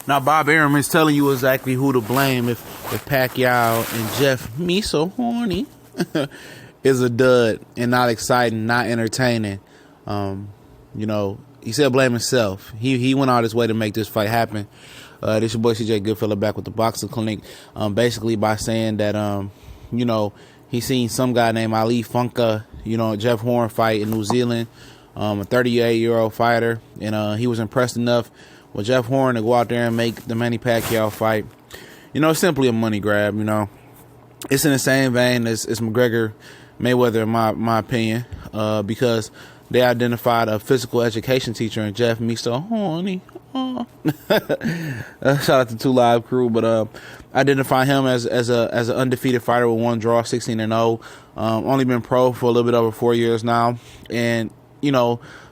Now, Bob Arum is telling you exactly who to blame if Pacquiao and Jeff Me So Horny is a dud and not exciting, not entertaining. He said blame himself. He went out his way to make this fight happen. This your boy CJ Goodfella back with the Boxing Clinic. Basically by saying that, he seen some guy named Ali Funka, Jeff Horn fight in New Zealand, a 38-year-old fighter, and he was impressed enough with Jeff Horn to go out there and make the Manny Pacquiao fight. It's simply a money grab. It's in the same vein as McGregor Mayweather, in my opinion, because they identified a physical education teacher in Jeff Me So Horny. Shout out to 2 Live Crew, but identify him as an undefeated fighter with 1 draw, 16-0. Only been pro for a little bit over 4 years now, and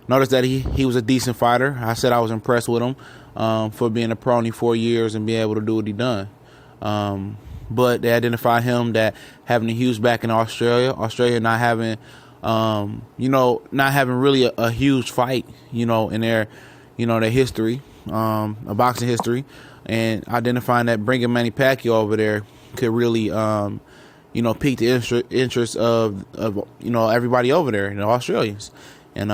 noticed that he was a decent fighter. I said I was impressed with him for being a pro only 4 years and being able to do what he done. But they identified him that having a huge back in Australia not having, not having really a huge fight, in their history, a boxing history, and identifying that bringing Manny Pacquiao over there could really, pique the interest of everybody over there, the Australians. And,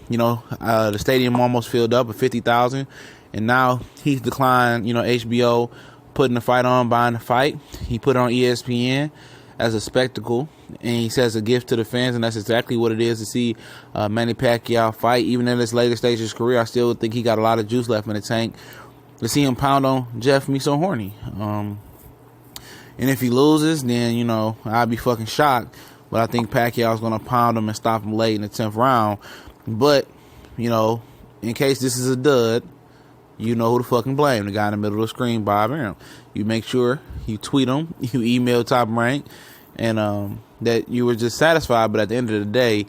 the stadium almost filled up with 50,000, and now he's declined, HBO putting the fight on, buying the fight. He put it on ESPN as a spectacle, and he says a gift to the fans, and that's exactly what it is to see Manny Pacquiao fight. Even in this later stage of his career, I still think he got a lot of juice left in the tank to see him pound on Jeff Me So Horny. And if he loses, then, I'd be fucking shocked. But I think Pacquiao's going to pound him and stop him late in the 10th round. But, in case this is a dud, you know who to fucking blame. The guy in the middle of the screen, Bob Arum. You make sure you tweet him, you email Top Rank, and that you were just satisfied. But at the end of the day,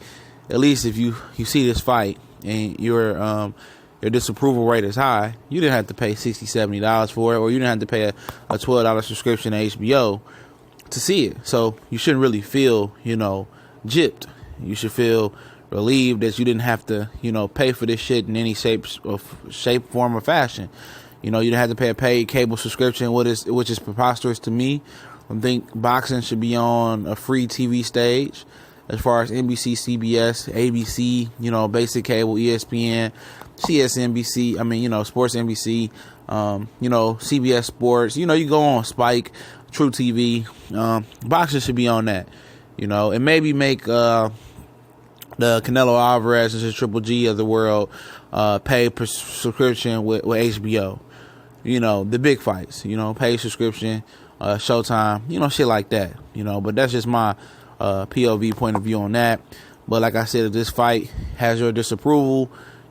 at least if you see this fight and your disapproval rate is high, you didn't have to pay $60, $70 for it, or you didn't have to pay a $12 subscription to HBO to see it. So you shouldn't really feel, gypped. You should feel relieved that you didn't have to, pay for this shit in any shape, form, or fashion. You didn't have to pay a paid cable subscription, which is preposterous to me. I think boxing should be on a free TV stage, as far as NBC, CBS, ABC, basic cable, ESPN, CSNBC. Sports NBC, CBS Sports. You go on Spike, True TV. Boxing should be on that. And maybe make the Canelo Alvarez and Triple G of the world pay subscription with HBO. The big fights, pay subscription, Showtime, shit like that, but that's just my POV point of view on that. But like I said, if this fight has your disapproval,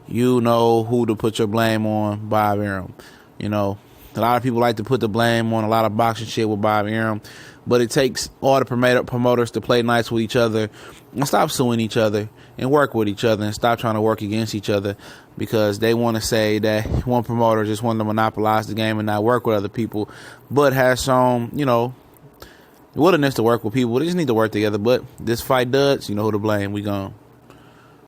you know who to put your blame on, Bob Arum. A lot of people like to put the blame on a lot of boxing shit with Bob Arum, but it takes all the promoters to play nice with each other and stop suing each other and work with each other and stop trying to work against each other, because they want to say that one promoter just wanted to monopolize the game and not work with other people, but has shown, willingness to work with people. They just need to work together. But this fight does, who to blame. We gone.